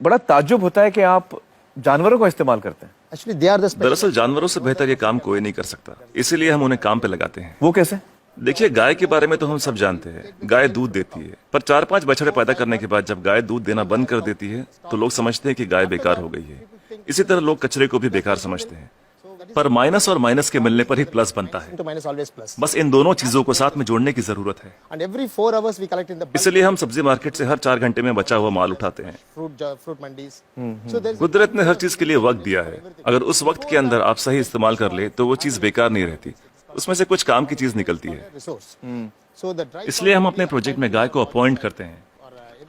बड़ा ताज्जुब होता है कि आप जानवरों का इस्तेमाल करते हैं। Actually, they are the special. दरअसल जानवरों से बेहतर ये काम कोई नहीं कर सकता, इसीलिए हम उन्हें काम पे लगाते हैं। वो कैसे? देखिए, गाय के बारे में तो हम सब जानते हैं, गाय दूध देती है, पर 4-5 बछड़े पैदा करने के बाद जब गाय दूध देना बंद कर देती है तो लोग समझते हैं कि गाय बेकार हो गई है। इसी तरह लोग कचरे को भी बेकार समझते हैं, पर माइनस और माइनस के मिलने पर ही प्लस बनता है। To minus always plus. बस इन दोनों चीजों को साथ में जोड़ने की जरूरत है। And every 4 hours we collect in the इसलिए हम सब्जी मार्केट से हर 4 घंटे में बचा हुआ माल उठाते हैं। fruit mandis. So there's कुदरत ने हर चीज के लिए वक्त दिया है, अगर उस वक्त के अंदर आप सही इस्तेमाल कर ले तो वो चीज बेकार नहीं रहती, उसमें से कुछ काम की चीज निकलती है। resource. So the dry इसलिए हम अपने प्रोजेक्ट में गाय को अपॉइंट करते हैं,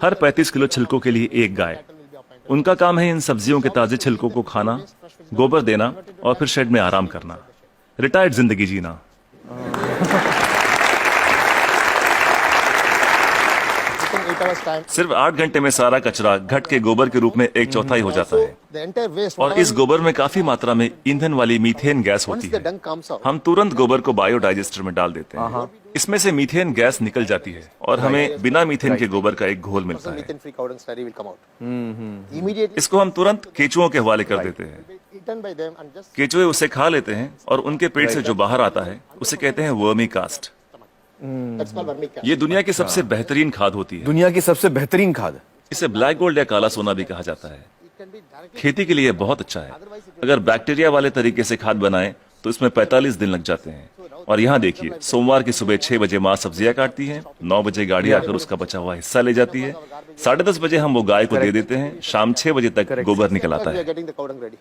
हर 35 किलो छिलकों के लिए एक गाय। उनका काम है इन सब्जियों के ताजे छिलकों को खाना, गोबर देना और फिर शेड में आराम करना, रिटायर्ड जिंदगी जीना। within 8 hours time. सिर्फ 8 घंटे में सारा कचरा घट के गोबर के रूप में 1/4 हो जाता है, The entire waste. और इस गोबर में काफी मात्रा में ईंधन वाली मीथेन गैस होती Once the है। dung comes out. हम तुरंत गोबर को बायोडाइजेस्टर में डाल देते हैं, इसमें से मीथेन गैस निकल जाती है और हमें बिना मीथेन के गोबर का एक घोल मिलता है। Methane free cow dung slurry will come out. Immediately इसको हम तुरंत केचुओं के हवाले कर देते हैं। eaten by them and just केचुए उसे खा लेते हैं और उनके पेट से जो बाहर आता है उसे कहते हैं vermi cast. that's called vermicast. ये दुनिया की सबसे बेहतरीन खाद होती है। दुनिया की सबसे बेहतरीन खाद। इसे ब्लैक गोल्ड या काला सोना भी कहा जाता है। It can be directly. खेती के लिए बहुत अच्छा है। अगर बैक्टीरिया वाले तरीके से खाद बनाएं तो इसमें 45 दिन लग जाते हैं। और यहाँ देखिए, सोमवार की सुबह 6 बजे माँ सब्जियां काटती है, 9 बजे गाड़ी आकर उसका बचा हुआ हिस्सा ले जाती है, 10:30 बजे हम वो गाय को दे देते हैं, शाम 6 बजे तक गोबर निकल आता We are है। getting the cow dung ready.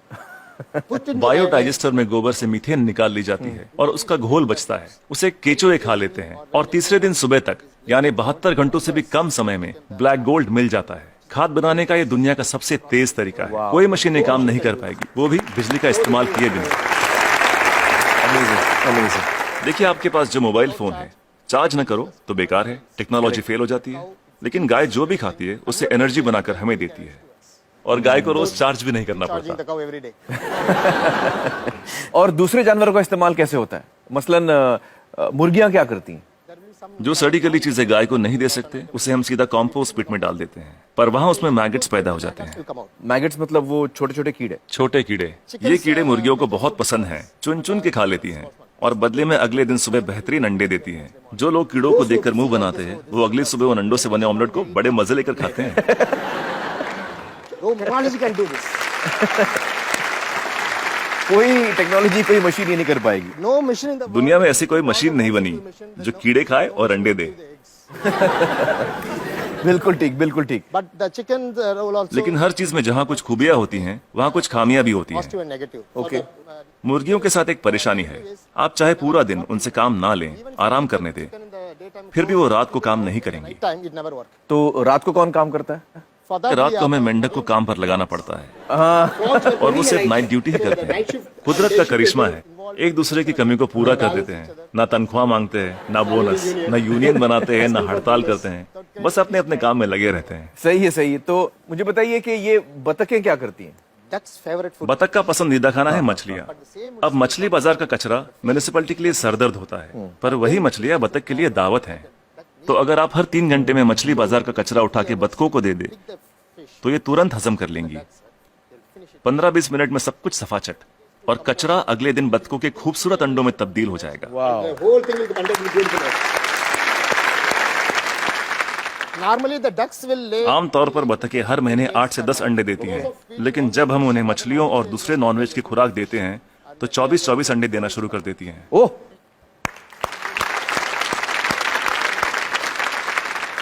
Put in the biodigester में गोबर से मीथेन निकाल ली जाती है और उसका घोल बचता है, उसे केचुए खा लेते हैं और तीसरे दिन सुबह तक यानी 72 घंटों से भी कम समय में ब्लैक गोल्ड मिल जाता है। खाद बनाने का ये दुनिया का सबसे तेज तरीका है, कोई मशीन ये काम नहीं कर पाएगी, वो भी बिजली का इस्तेमाल किए बिना। देखिए, आपके पास जो मोबाइल फोन है, चार्ज न करो तो बेकार है, टेक्नोलॉजी फेल हो जाती है, लेकिन गाय जो भी खाती है उससे एनर्जी बनाकर हमें देती है और गाय को रोज चार्ज भी नहीं करना charging पड़ता। the cow every day. और दूसरे जानवरों का इस्तेमाल कैसे होता है? मसलन मुर्गियां क्या करती हैं? जो सड़ी गली चीजें गाय को नहीं दे सकते उसे हम सीधा कॉम्पोस्ट पिट में डाल देते हैं, पर वहाँ उसमें मैगेट्स पैदा हो जाते हैं। Will come out. मैगेट्स मतलब वो छोटे छोटे कीड़े। छोटे कीड़े, ये कीड़े मुर्गियों को बहुत पसंद हैं, चुन चुन के खा लेती हैं और बदले में अगले दिन सुबह बेहतरीन अंडे देती हैं। जो लोग कीड़ों को देखकर मुंह बनाते हैं वो अगली सुबह उन अंडों से बने ऑमलेट को बड़े मजे लेकर खाते हैं। No technology can do this. कोई टेक्नोलॉजी, कोई मशीन ये नहीं कर पाएगी। No machine in the world. दुनिया में ऐसी कोई मशीन नहीं बनी जो कीड़े खाए और अंडे दे। बिल्कुल ठीक, बिल्कुल ठीक। But the chicken role also लेकिन हर चीज में जहाँ कुछ खूबियां होती हैं वहाँ कुछ खामियां भी होती हैं। positive and negative. Okay. मुर्गियों के साथ एक परेशानी है, आप चाहे पूरा दिन उनसे काम ना लें, आराम करने दें, In the daytime, फिर भी वो रात को काम नहीं करेंगी। time it never work. तो रात को कौन काम करता है? For that रात we को हमें मेंढक को काम पर लगाना पड़ता है और वो सिर्फ नाइट ड्यूटी ही करते हैं। कुदरत का करिश्मा है, एक दूसरे की कमी को पूरा कर देते हैं, ना तनख्वाह मांगते हैं, ना बोनस, ना यूनियन बनाते हैं, ना हड़ताल करते हैं, बस अपने अपने काम में लगे रहते हैं। सही है, सही है। तो मुझे बताइए कि ये बतखें क्या करती हैं? duck's favorite food. बतख का पसंदीदा खाना है मछलियाँ। अब मछली बाजार का कचरा म्यूनिसिपैलिटी के लिए सरदर्द होता है, पर वही मछलियाँ बतख के लिए दावत हैं। तो अगर आप हर 3 घंटे में मछली बाजार का कचरा उठा के बतखों को दे दे तो ये तुरंत हजम कर लेंगी। 15-20 मिनट में सब कुछ सफाचट, और कचरा अगले दिन बतखों के खूबसूरत अंडों में तब्दील हो जाएगा। The whole thing will be conducted with beautiful way. Normally the ducks will lay आमतौर पर बतखें हर महीने 8 से 10 अंडे देती हैं, लेकिन जब हम उन्हें मछलियों और दूसरे नॉनवेज की खुराक देते हैं तो 24-24 अंडे देना शुरू कर देती हैं। ओह,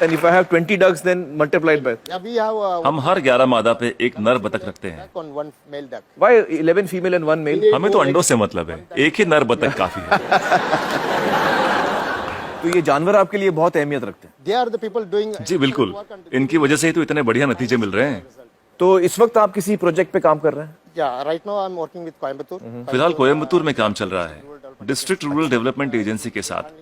and if I have 20 ducks then multiplied by yeah, we have हम हर 11 मादा पे एक नर बतख रखते हैं। duck on one male duck. why 11 female and 1 male? हमें तो अंडों से मतलब है, एक ही नर बतख काफी है। तो ये जानवर आपके लिए बहुत अहमियत रखते हैं। They are the people doing जी बिल्कुल, इनकी वजह से ही तो इतने बढ़िया नतीजे मिल रहे हैं। तो इस वक्त आप किसी प्रोजेक्ट पे काम कर रहे हैं? yeah, right now I'm working with Coimbatore. फिलहाल कोयम्बतूर में काम चल रहा है, डिस्ट्रिक्ट रूरल डेवलपमेंट एजेंसी के साथ।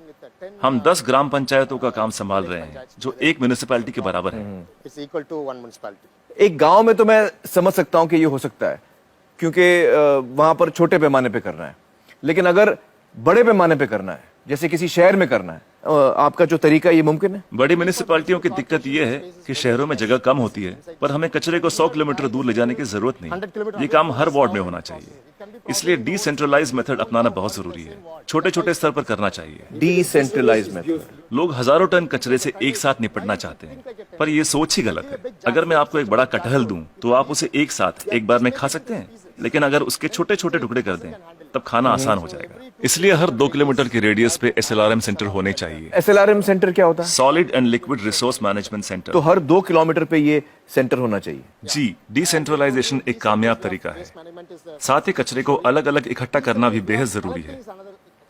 हम 10 ग्राम पंचायतों का काम संभाल रहे हैं जो एक म्यूनिसिपैलिटी के बराबर है। It's equal to one municipality. एक गांव में तो मैं समझ सकता हूं कि ये हो सकता है, क्योंकि वहां पर छोटे पैमाने पे करना है, लेकिन अगर बड़े पैमाने पे करना है, जैसे किसी शहर में करना है, आपका जो तरीका ये मुमकिन है? बड़ी म्यूनिसिपैलिटियों की दिक्कत यह है कि शहरों में जगह कम होती है, पर हमें कचरे को 100 किलोमीटर दूर ले जाने की जरूरत नहीं। ये काम हर वार्ड में होना चाहिए। इसलिए डिसेंट्रलाइज मेथड अपनाना बहुत जरूरी है। छोटे छोटे स्तर पर करना चाहिए। Decentralize method. लोग हजारों टन कचरे से एक साथ निपटना चाहते हैं, पर यह सोच ही गलत है। अगर मैं आपको एक बड़ा कटहल दूं, तो आप उसे एक साथ एक बार में खा सकते हैं, लेकिन अगर उसके छोटे छोटे टुकड़े कर दें, तब खाना आसान हो जाएगा। इसलिए हर 2 किलोमीटर के रेडियस पे SLRM सेंटर होने चाहिए। SLRM सेंटर क्या होता है? Solid and liquid resource management centre. तो हर 2 किलोमीटर पे ये सेंटर होना चाहिए। जी, डिसेंट्रलाइजेशन एक कामयाब तरीका है। साथ ही कचरे को अलग अलग इकट्ठा करना भी बेहद जरूरी है।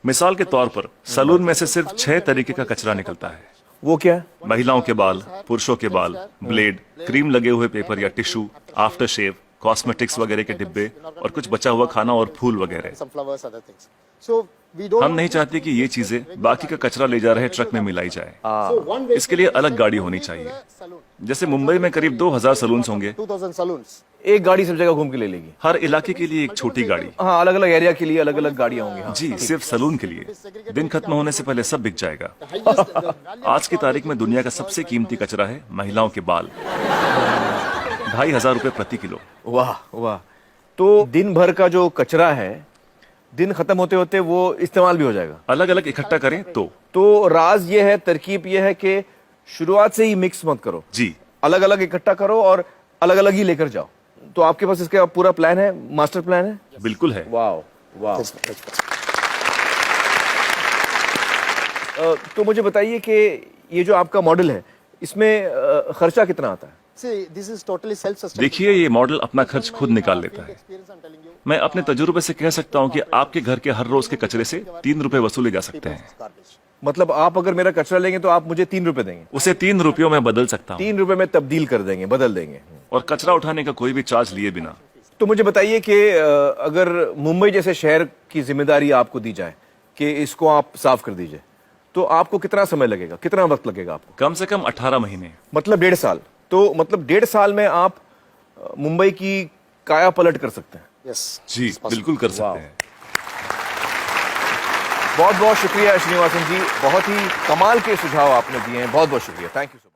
मिसाल के तौर पर सलून में से सिर्फ 6 तरीके का कचरा निकलता है। वो क्या है? महिलाओं के बाल, पुरुषों के बाल, ब्लेड, क्रीम लगे हुए पेपर या टिश्यू, आफ्टर शेव, कॉस्मेटिक्स वगैरह के डिब्बे और कुछ बचा हुआ खाना और फूल वगैरह। Some flowers, other things. So we don't. हम नहीं चाहते कि ये चीजें बाकी का कचरा ले जा रहे ट्रक में मिलाई जाए। So one way इसके लिए अलग गाड़ी होनी चाहिए। जैसे मुंबई में करीब 2000 सलून्स होंगे, 2000 saloons. एक गाड़ी सब जगह घूम के ले लेगी। हर इलाके के लिए एक छोटी गाड़ी। हाँ, अलग अलग एरिया के लिए अलग अलग गाड़ियां होंगी। हाँ। जी, सिर्फ सलून के लिए। दिन खत्म होने से पहले सब बिक जाएगा। आज की तारीख में दुनिया का सबसे कीमती कचरा है महिलाओं के बाल। 2500 रुपए प्रति किलो। वाह वाह। तो दिन भर का जो कचरा है, दिन खत्म होते होते वो इस्तेमाल भी हो जाएगा। अलग अलग इकट्ठा करें तो राज ये है, तरकीब ये है कि शुरुआत से ही मिक्स मत करो। जी, अलग अलग इकट्ठा करो और अलग अलग ही लेकर जाओ। तो आपके पास इसका पूरा प्लान है, मास्टर प्लान है? बिल्कुल है। वाह वाह। तो मुझे बताइए कि ये जो आपका मॉडल है, इसमें खर्चा कितना आता है? See, this is totally self-sustainable. देखिए, ये मॉडल अपना खर्च खुद निकाल लेता है। Experience, I'm telling you. मैं अपने तजुर्बे से कह सकता हूँ कि आपके घर के हर रोज के कचरे से 3 रुपए वसूले जा सकते हैं। Garbage. मतलब आप अगर मेरा कचरा लेंगे तो आप मुझे 3 रुपए देंगे? उसे 3 रुपयों में बदल सकता हूँ, 3 रुपए में तब्दील कर देंगे, बदल देंगे। और कचरा उठाने का कोई भी चार्ज लिए बिना। तो मुझे बताइए कि अगर मुंबई जैसे शहर की जिम्मेदारी आपको दी जाए कि इसको आप साफ कर दीजिए, तो आपको कितना समय लगेगा, कितना वक्त लगेगा आपको? कम से कम 18 महीने। मतलब 1.5 साल। तो मतलब 1.5 साल में आप मुंबई की काया पलट कर सकते हैं। Yes. जी, बिल्कुल कर सकते हैं। बहुत बहुत शुक्रिया श्रीनिवासन जी, बहुत ही कमाल के सुझाव आपने दिए हैं। बहुत बहुत शुक्रिया। Thank you.